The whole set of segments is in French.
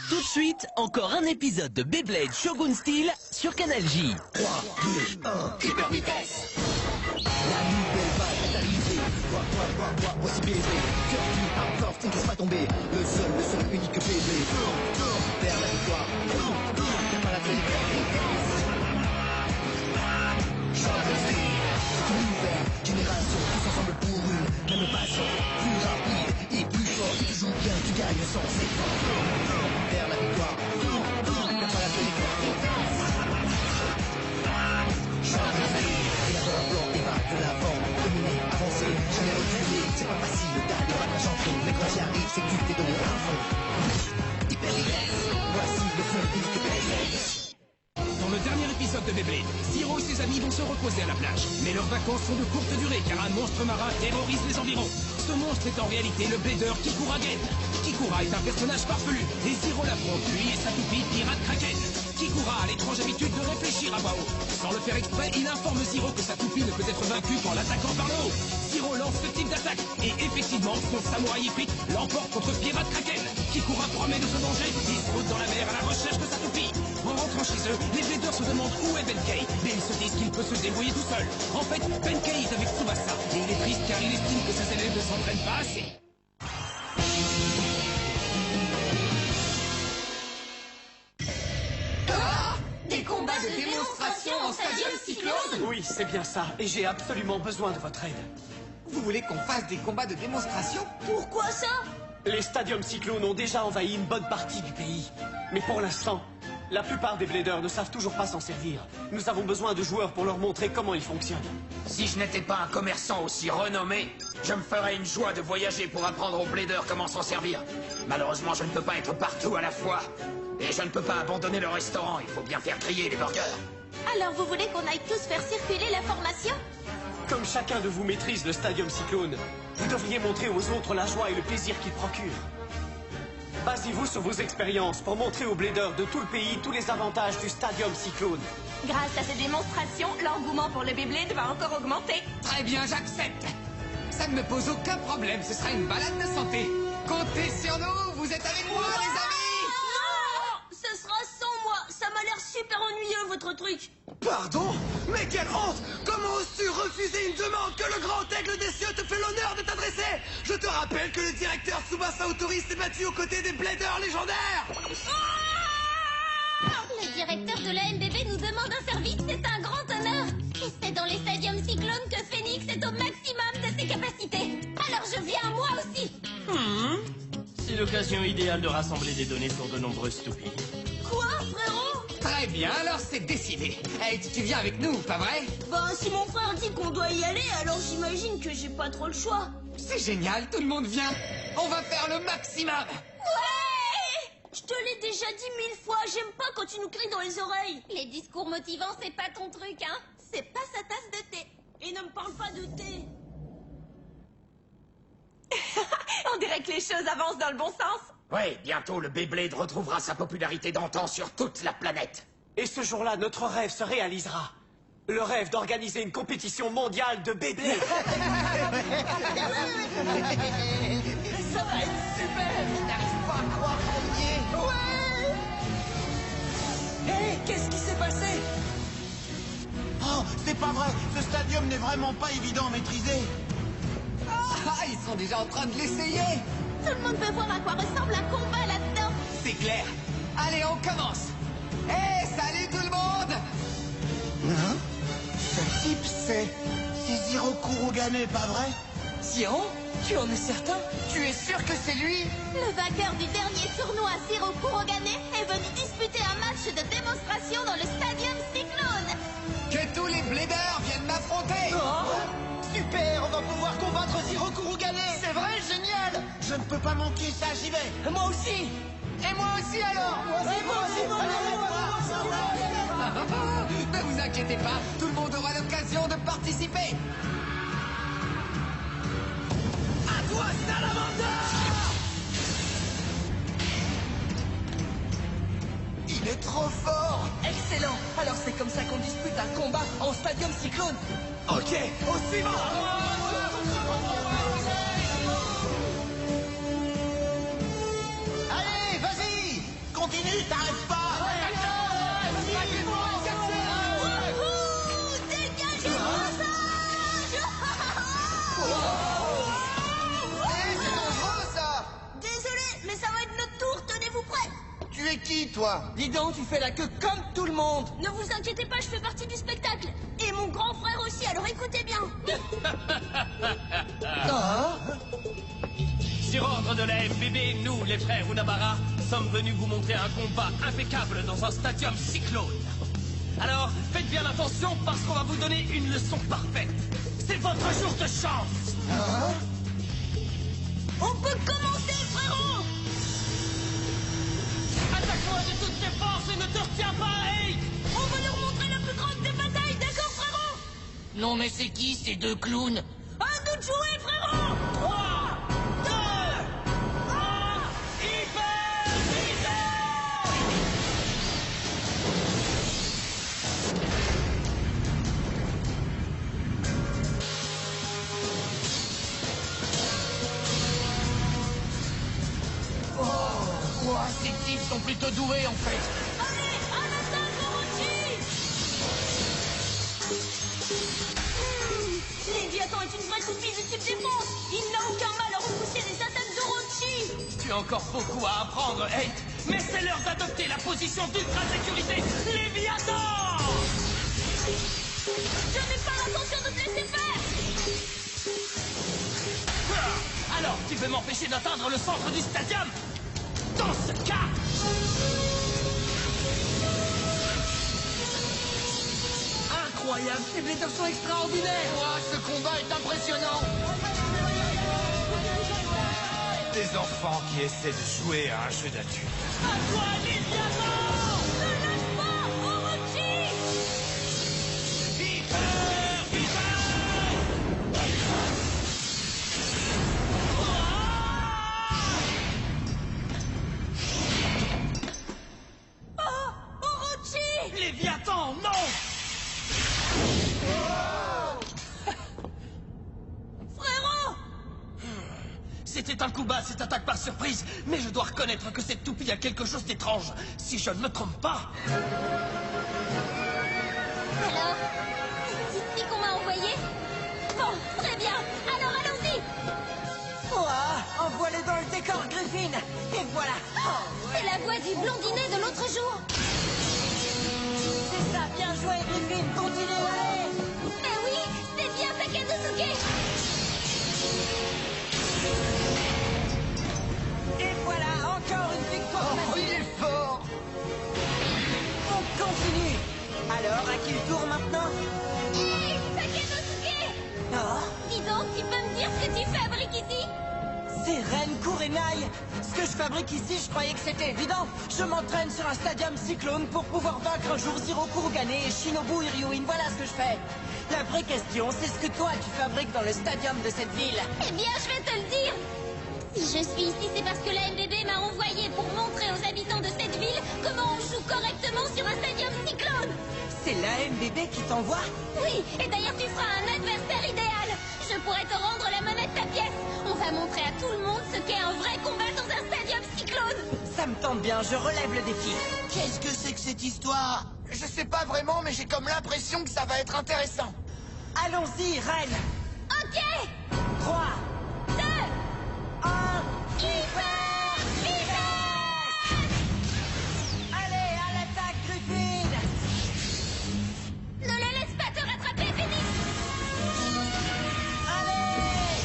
Tout de suite, encore un épisode de Beyblade Shogun Steel sur Canal J. 3, 2, 1, hyper vitesse. La nouvelle vague catalysée. Voici Beyblade. Cœur du hardcore, tu ne laisse pas tomber. Le seul unique Beyblade. Tourne vers la victoire. T'as pas la hyper c'est une nouvelle génération, tous ensemble pour une même passion. Plus rapide et plus fort, tu joues bien, tu gagnes sans effort. Vers la victoire, t'as pas la blanc et va de l'avant, dominer, avancer, jamais reculer. C'est pas facile d'aller à la chanterie, mais quand t'y arrives, c'est que tu t'es donné à fond. Hyper vitesse, voici le seul unique Beyblade. Dans le dernier épisode de Beyblade, Zero et ses amis vont se reposer à la plage. Mais leurs vacances sont de courte durée car un monstre marin terrorise les environs. Ce monstre est en réalité le blader Kikuragen. Kikura est un personnage farfelu et Zero l'affronte, lui et sa toupie Pirate Kraken. Kikura a l'étrange habitude de réfléchir à voix haute. Sans le faire exprès, il informe Zero que sa toupie ne peut être vaincue qu'en l'attaquant par le haut. Zero lance ce type d'attaque et effectivement, son samouraï épique l'emporte contre Pirate Kraken. Kikura promet de se venger et se roule dans la mer à la recherche de sa toupie. En rentrant chez eux, les bladers se demandent où est Benkei, mais ils se disent qu'il peut se débrouiller tout seul. En fait, Benkei est avec Tsubasa, et il est triste car il estime que ses élèves ne s'entraînent pas assez. Des combats de démonstration en Stadium Cyclone? Oui, c'est bien ça, et j'ai absolument besoin de votre aide. Vous voulez qu'on fasse des combats de démonstration? Pourquoi ça? Les Stadium Cyclone ont déjà envahi une bonne partie du pays. Mais pour l'instant, la plupart des bladers ne savent toujours pas s'en servir. Nous avons besoin de joueurs pour leur montrer comment ils fonctionnent. Si je n'étais pas un commerçant aussi renommé, je me ferais une joie de voyager pour apprendre aux bladers comment s'en servir. Malheureusement, je ne peux pas être partout à la fois. Et je ne peux pas abandonner le restaurant, il faut bien faire griller les burgers. Alors vous voulez qu'on aille tous faire circuler l'information? Comme chacun de vous maîtrise le Stadium Cyclone, vous devriez montrer aux autres la joie et le plaisir qu'il procure. Basez-vous sur vos expériences pour montrer aux bladers de tout le pays tous les avantages du Stadium Cyclone. Grâce à ces démonstrations, l'engouement pour le Beyblade va encore augmenter. Très bien, j'accepte. Ça ne me pose aucun problème, ce sera une balade de santé. Comptez sur nous, vous êtes avec moi, les amis. Non, ce sera sans moi. Ça m'a l'air super ennuyeux, votre truc. Pardon? Mais quelle honte! Comment oses-tu refuser une demande que le grand aigle des cieux te fait l'honneur de t'adresser? Je te rappelle que le directeur Tsubasa Otori s'est battu aux côtés des bladers légendaires! Le directeur de la MBB nous demande un service, c'est un grand honneur. Et c'est dans les Stadium Cyclone que Phoenix est au maximum de ses capacités. Alors je viens moi aussi. C'est l'occasion idéale de rassembler des données sur de nombreuses toupies. Quoi, frérot? Très bien, alors c'est décidé. Hey, tu viens avec nous, pas vrai? Bah si mon frère dit qu'on doit y aller, alors j'imagine que j'ai pas trop le choix. C'est génial, tout le monde vient. On va faire le maximum. Ouais! Je te l'ai déjà dit 1000 fois, j'aime pas quand tu nous cries dans les oreilles. Les discours motivants, c'est pas ton truc, hein? C'est pas sa tasse de thé. Et ne me parle pas de thé. On dirait que les choses avancent dans le bon sens. Oui, bientôt le Beyblade retrouvera sa popularité d'antan sur toute la planète. Et ce jour-là, notre rêve se réalisera. Le rêve d'organiser une compétition mondiale de Beyblade. Ça va être super. Je n'arrive pas à croire qu'on y est. Hé, qu'est-ce qui s'est passé? Oh, c'est pas vrai! Ce stadium n'est vraiment pas évident à maîtriser! Ah, ils sont déjà en train de l'essayer. Tout le monde veut voir à quoi ressemble un combat là-dedans. C'est clair. Allez, on commence. Hey, salut tout le monde. Hein? Ce type, c'est Zero Kurogane, pas vrai? Zero, tu en es certain? Tu es sûr que c'est lui? Le vainqueur du dernier tournoi, Zero Kurogane, est venu disputer un match de démonstration dans le Stadium Cyclone. Que tous les bladers viennent m'affronter. Super, on va pouvoir combattre Zero Kurogane! C'est vrai, génial! Je ne peux pas manquer ça, j'y vais! Moi aussi. Et moi aussi alors. Ne vous inquiétez pas, tout le monde aura l'occasion de participer. À toi, Salamander! Il est trop fort! Excellent. Alors c'est comme ça qu'on dispute un combat en Stadium Cyclone. Ok, au suivant! Allez, vas-y! continue, t'arrêtes pas. Dégagez-moi ça. C'est dangereux, ça. Désolé, mais ça va être notre tour, tenez-vous prêts. Tu es qui, toi? Dis donc, tu fais la queue comme tout le monde. Ne vous inquiétez pas, je fais partie du spectacle. Et mon grand frère aussi, alors écoutez bien. Sur ordre de la FBB, nous, les frères Unabara, sommes venus vous montrer un combat impeccable dans un stadium cyclone. Alors, faites bien attention parce qu'on va vous donner une leçon parfaite. C'est votre jour de chance. On peut commencer, frérot. Attaque-moi de toutes tes forces et ne te retiens pas, hey! On va leur montrer la plus grande des batailles, d'accord, frérot? Non mais c'est qui ces deux clowns? À nous de jouer, frérot. 3, 2, 1, Hyper! Ouah, ces types sont plutôt doués en fait. Allez, à l'attaque, Orochi. Léviathan est une vraie toupie de type défense. Il n'a aucun mal à repousser les attaques d'Orochi. Tu as encore beaucoup à apprendre, hey! Mais c'est l'heure d'adopter la position d'ultra-sécurité Léviathan! Je n'ai pas l'intention de te laisser faire. Alors, tu veux m'empêcher d'atteindre le centre du stadium? Dans ce cas... Incroyable, ces blédeurs sont extraordinaires. Ouah, ce combat est impressionnant. Des enfants qui essaient de jouer à un jeu d'adulte. À toi, Léviathan! Ne lâche pas, Orochi. Hyper! Hyper! Oh, Orochi. Léviathan, non! Frérot. C'était un coup bas, cette attaque par surprise, mais je dois reconnaître que cette toupie a quelque chose d'étrange, si je ne me trompe pas. Alors, c'est ici qu'on m'a envoyé? Bon, très bien. Alors allons-y. Ouah, envoie-les dans le décor, Griffin. Et voilà. C'est la voix du blondinet de l'autre jour. C'est ça, bien joué, Griffin. Continue, allez. Mais oui, c'est bien Takanosuke. Et voilà, encore une victoire massive. Il est fort. On continue. Alors, à qui le tour maintenant? Hé, Takanosuke. Oh, Dis donc, tu peux me dire ce que tu fabriques ici? c'est Ren Kurenai. Ce que je fabrique ici, je croyais que c'était évident. Je m'entraîne sur un stadium cyclone pour pouvoir vaincre un jour Zero Kurugane et Shinobu Iryuin. Voilà ce que je fais. La vraie question, c'est ce que toi, tu fabriques dans le stadium de cette ville. Eh bien, je vais te le dire. Si je suis ici, c'est parce que la MBB m'a envoyé pour montrer aux habitants de cette ville comment on joue correctement sur un stadium cyclone. C'est la MBB qui t'envoie? Oui, et d'ailleurs, tu feras un adversaire idéal. Je pourrais te rendre la monnaie de ta pièce. On va montrer à tout le monde ce qu'est un vrai combat dans un stadium cyclone. Ça me tente bien, je relève le défi. Qu'est-ce que c'est que cette histoire? Je sais pas vraiment, mais j'ai comme l'impression que ça va être intéressant. Allons-y, Ren. Ok. 3, 2, 1... hyper vitesse. Allez, à l'attaque, Griffin. Ne le laisse pas te rattraper, Phoenix. Allez.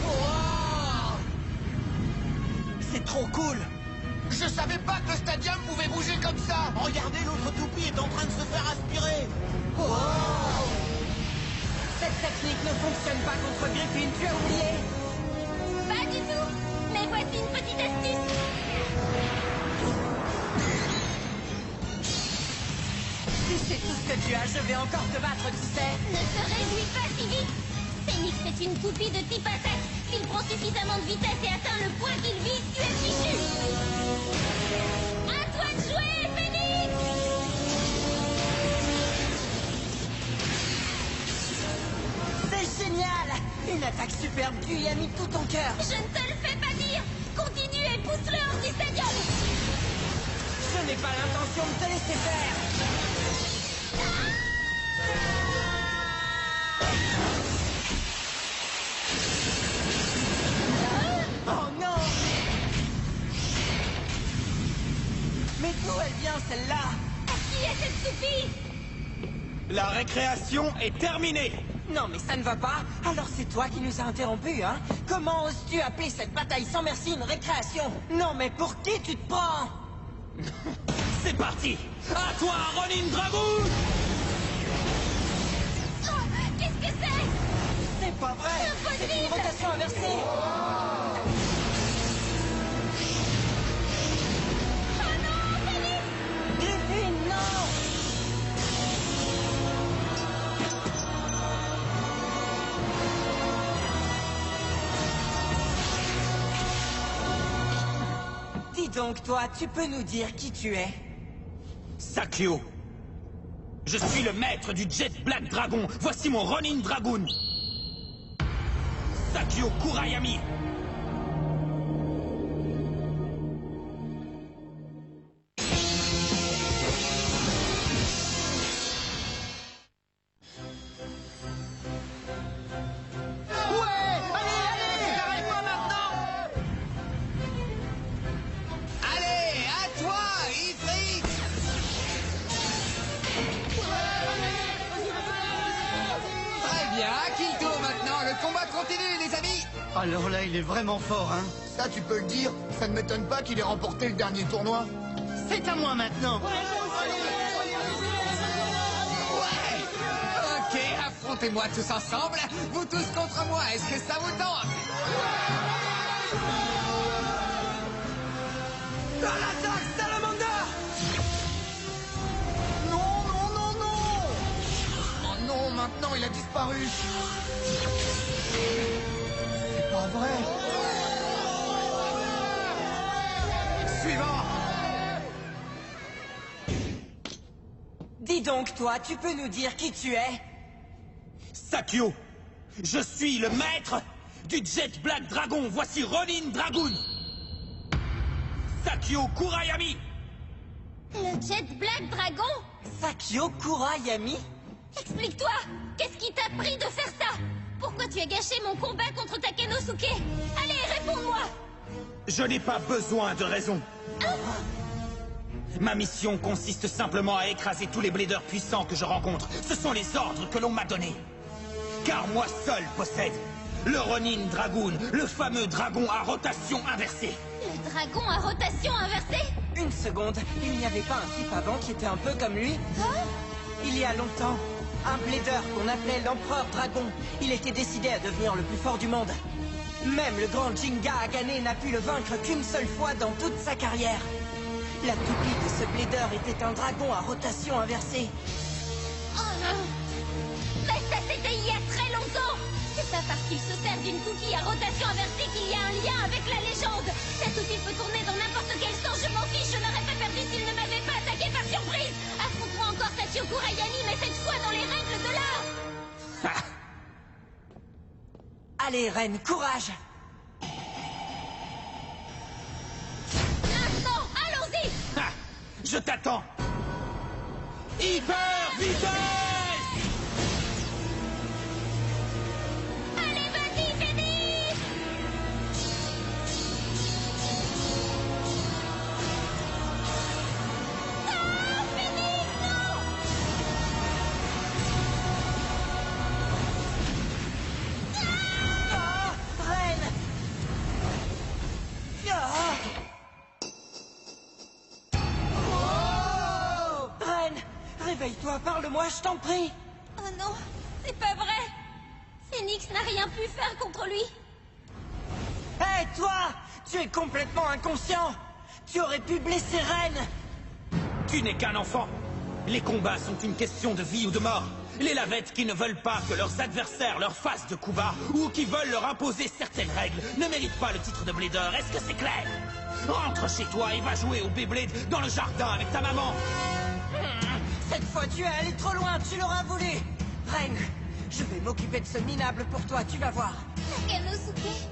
Wow. C'est trop cool. Je savais pas que le stadium pouvait bouger comme ça. Regardez, l'autre toupie est en train de se faire aspirer. Cette technique ne fonctionne pas contre Griffin, tu as oublié? Pas du tout. Mais voici une petite astuce. Si c'est tout ce que tu as, je vais encore te battre, tu sais. Ne te réjouis pas si vite. Phoenix est une toupie de type attaque. S'il prend suffisamment de vitesse et atteint le point qu'il vise, tu es fichu. À toi de jouer, Phoenix. C'est génial. Une attaque superbe, tu y as mis tout ton cœur. Je ne te le fais pas dire. Continue et pousse-le hors du stadium. pas l'intention de te laisser faire. Oh non! Mais d'où elle vient celle-là? Qui est cette soupie? La récréation est terminée. Non mais ça ne va pas. Alors c'est toi qui nous as interrompus, hein? Comment oses-tu appeler cette bataille sans merci une récréation? Non mais pour qui tu te prends? C'est parti. À toi, Ronin Dragoon. Oh, qu'est-ce que c'est? C'est pas vrai! C'est une rotation inversée! Oh non, Phoenix! Griffin, non! Dis donc, toi, tu peux nous dire qui tu es? Sakyo. Je suis le maître du Jet Black Dragon. Voici mon Ronin Dragoon. Sakyo Kurayami. Allez, à toi, Ifrit! Très bien, à qui le tour maintenant? Le combat continue, les amis! Alors là, il est vraiment fort, hein. Ça, tu peux le dire. Ça ne m'étonne pas qu'il ait remporté le dernier tournoi. C'est à moi maintenant. Ouais! Ok, affrontez-moi tous ensemble. Vous tous contre moi, est-ce que ça vous tente? À l'attaque, Salamander! Non, non, non, non! Oh non, maintenant il a disparu. C'est pas vrai. Suivant! Dis donc, toi, tu peux nous dire qui tu es? Sakyo. Je suis le maître du Jet Black Dragon. Voici Ronin Dragoon. Sakyo Kurayami. Le Jet Black Dragon? Sakyo Kurayami? Explique-toi! Qu'est-ce qui t'a pris de faire ça? Pourquoi tu as gâché mon combat contre Takenosuke? Allez, réponds-moi! Je n'ai pas besoin de raison. Ma mission consiste simplement à écraser tous les bladers puissants que je rencontre. Ce sont les ordres que l'on m'a donnés. Car moi seul possède le Ronin Dragoon, le fameux dragon à rotation inversée. Le dragon à rotation inversée? Une seconde, il n'y avait pas un type avant qui était un peu comme lui? Hein? Il y a longtemps, un blader qu'on appelait l'Empereur Dragon. Il était décidé à devenir le plus fort du monde. Même le grand Jinga Agane n'a pu le vaincre qu'une seule fois dans toute sa carrière. La toupie de ce blader était un dragon à rotation inversée. Oh non! Mais ça c'était il y a très longtemps! C'est pas parce qu'il se sert d'une toupie à rotation inversée qu'il y a un lien avec la légende! Cette toupie peut tourner dans n'importe quel sens, je m'en fiche, je n'aurais pas perdu s'il ne m'avait pas attaqué par surprise! Affronte-moi encore Sakyo Kurayami, mais cette fois dans les règles de l'art! Allez, reine, courage! Maintenant, allons-y! Ha! Je t'attends. Hyper vitesse! Allez, vas-y, Phoenix! Non, Phoenix, non! Ah, reine! Ah! Oh! Reine, réveille-toi, parle-moi, je t'en prie! Oh non, c'est pas vrai! Phoenix n'a rien pu faire contre lui! Hé, toi! Tu es complètement inconscient! Tu aurais pu blesser Reine! Tu n'es qu'un enfant. Les combats sont une question de vie ou de mort. Les lavettes qui ne veulent pas que leurs adversaires leur fassent de coups bas ou qui veulent leur imposer certaines règles ne méritent pas le titre de Blader. Est-ce que c'est clair? Rentre chez toi et va jouer au Beyblade dans le jardin avec ta maman. Cette fois, tu es allé trop loin, tu l'auras voulu! Reine, je vais m'occuper de ce minable pour toi, tu vas voir! Takenosuke?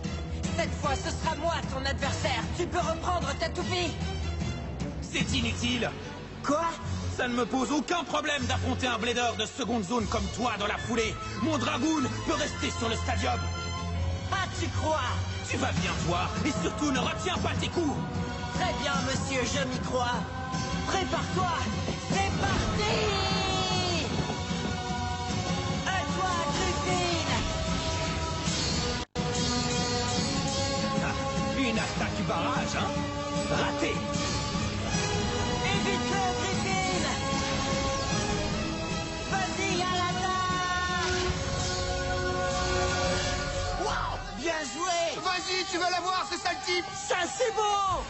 Cette fois, ce sera moi ton adversaire! Tu peux reprendre ta toupie! C'est inutile. Quoi? Ça ne me pose aucun problème d'affronter un blader de seconde zone comme toi dans la foulée. Mon Dragoon peut rester sur le stadium. Ah, tu crois? Tu vas bien voir, et surtout ne retiens pas tes coups. Très bien, monsieur, je m'y crois. Prépare-toi, c'est parti! À toi, Griffin! Une attaque barrage, hein? Raté. Évite-le, Griffin! Vas-y, à l'attaque! Wow! Bien joué! Vas-y, tu vas l'avoir, c'est ça le type. Ça, c'est beau!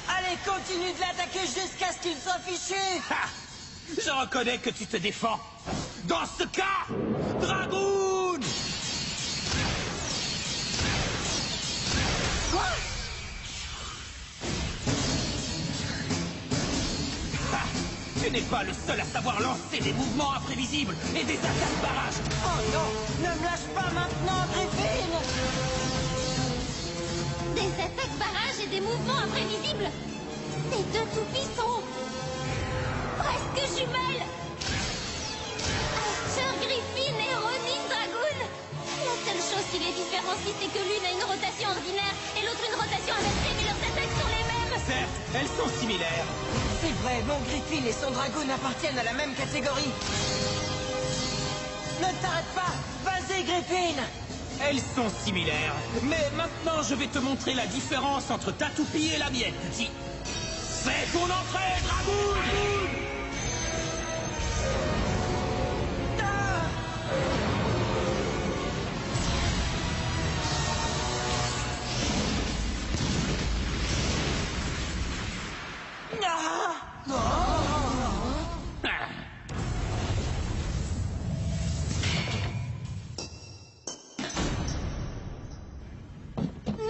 Allez, continue de l'attaquer jusqu'à ce qu'il soit fichu! Ha! Je reconnais que tu te défends. Dans ce cas, Dragoon! Quoi? Ha! Tu n'es pas le seul à savoir lancer des mouvements imprévisibles et des attaques barrages. Oh non! Ne me lâche pas maintenant, Griffin! Des attaques barrages et des mouvements imprévisibles. Ces deux toupies sont presque jumelles. Archer Griffin et Ronin Dragoon. La seule chose qui les différencie, c'est que l'une a une rotation ordinaire et l'autre une rotation inversée, mais leurs attaques sont les mêmes. Certes, elles sont similaires. C'est vrai, mon Griffin et son Dragoon appartiennent à la même catégorie. Ne t'arrête pas! Vas-y, Griffin! Elles sont similaires. Mais maintenant, je vais te montrer la différence entre ta toupie et la mienne, petit. Fais ton entrée, Dragoon!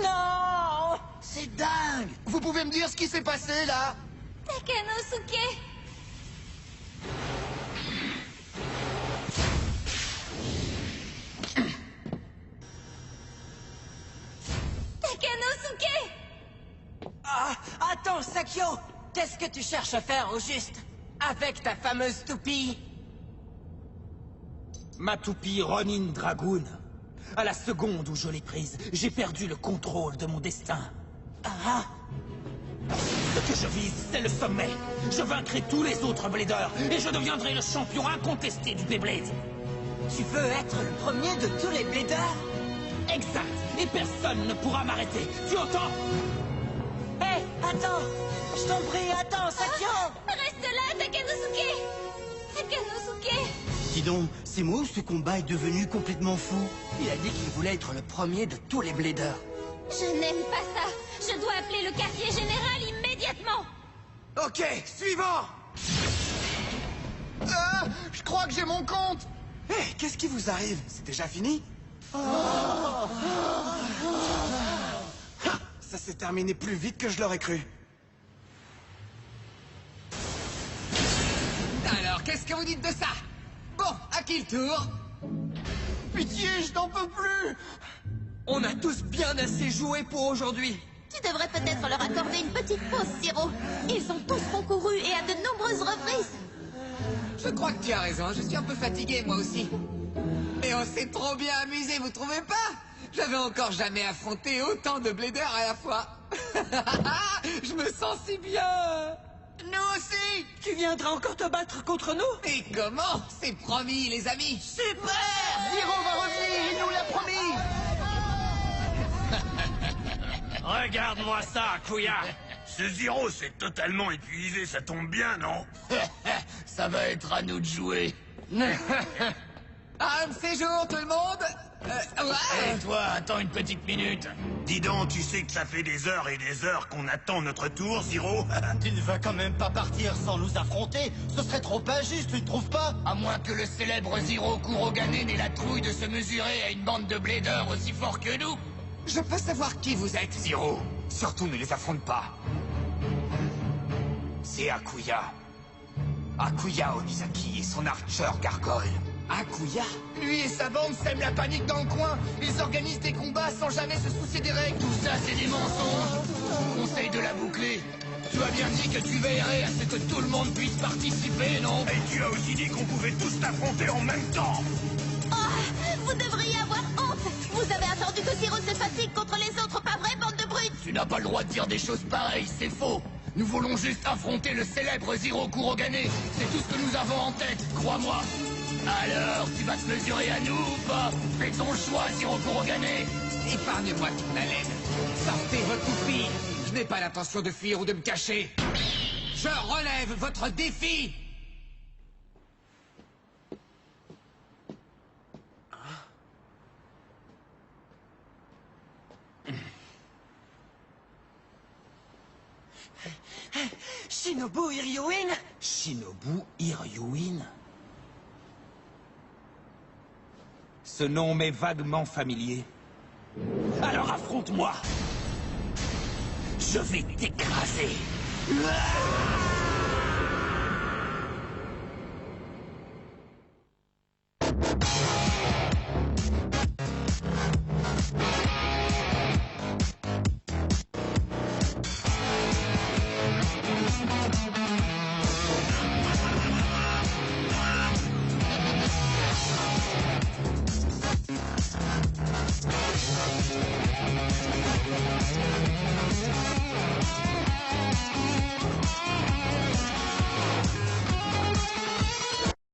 Non! C'est dingue. Vous pouvez me dire ce qui s'est passé, là? Takanosuke. Takanosuke. Ah, attends, Sakyo! Qu'est-ce que tu cherches à faire au juste? Avec ta fameuse toupie? Ma toupie Ronin Dragoon. À la seconde où je l'ai prise, j'ai perdu le contrôle de mon destin. Ah! Ce que je vise, c'est le sommet. Je vaincrai tous les autres Bladers et je deviendrai le champion incontesté du Beyblade. Tu veux être le premier de tous les Bladers? Exact. Et personne ne pourra m'arrêter. Tu entends? Hé, attends! Je t'en prie, attends, Sakyo! Reste là, Takanosuke. Takanosuke. Dis donc, c'est moi ou ce combat est devenu complètement fou? Il a dit qu'il voulait être le premier de tous les Bladers. Je n'aime pas ça. Je dois appeler le quartier général immédiatement. Ok, suivant. Je crois que j'ai mon compte. Hé, qu'est-ce qui vous arrive? C'est déjà fini? Ah, ça s'est terminé plus vite que je l'aurais cru. Alors, qu'est-ce que vous dites de ça? Bon, à qui le tour? Pitié, je n'en peux plus. On a tous bien assez joué pour aujourd'hui. Tu devrais peut-être leur accorder une petite pause, Zero. Ils ont tous concouru et à de nombreuses reprises. Je crois que tu as raison, je suis un peu fatigué moi aussi. Et on s'est trop bien amusé, vous trouvez pas? J'avais encore jamais affronté autant de Bladers à la fois. Je me sens si bien. Nous aussi. Tu viendras encore te battre contre nous? Et comment? C'est promis, les amis. Super! Zero va revenir, il nous l'a promis. Regarde-moi ça, Akuya. Ce Zero s'est totalement épuisé, ça tombe bien, non? Ça va être à nous de jouer. Un de ces jours, tout le monde. Ouais. Et toi, attends une petite minute. Dis donc, tu sais que ça fait des heures et des heures qu'on attend notre tour, Zero? Tu ne vas quand même pas partir sans nous affronter. Ce serait trop injuste, tu ne trouves pas? À moins que le célèbre Zero Kurogane n'ait la trouille de se mesurer à une bande de Bladers aussi forts que nous. Je peux savoir qui vous êtes, Zero, surtout ne les affronte pas. C'est Akuya. Akuya Onizaki et son Archer Gargoyle. Akuya? Lui et sa bande sèment la panique dans le coin. Ils organisent des combats sans jamais se soucier des règles. Tout ça, c'est des mensonges. On conseille de la boucler. Tu as bien dit que tu veillerais à ce que tout le monde puisse participer, non? Et tu as aussi dit qu'on pouvait tous t'affronter en même temps. Oh, vous devriez avoir honte. Vous avez attendu que Zero se fatigue contre les autres, pas vrai, bande de brutes? Tu n'as pas le droit de dire des choses pareilles, c'est faux. Nous voulons juste affronter le célèbre Zero Kurogane. C'est tout ce que nous avons en tête, crois-moi. Alors, tu vas te mesurer à nous ou pas? Fais ton choix, Zero Kurogane. Épargne-moi toute la laine. Sortez vos toupies. Je n'ai pas l'intention de fuir ou de me cacher. Je relève votre défi. Shinobu Hiryuin? Shinobu Hiryuin? Ce nom m'est vaguement familier. Alors affronte-moi. Je vais t'écraser.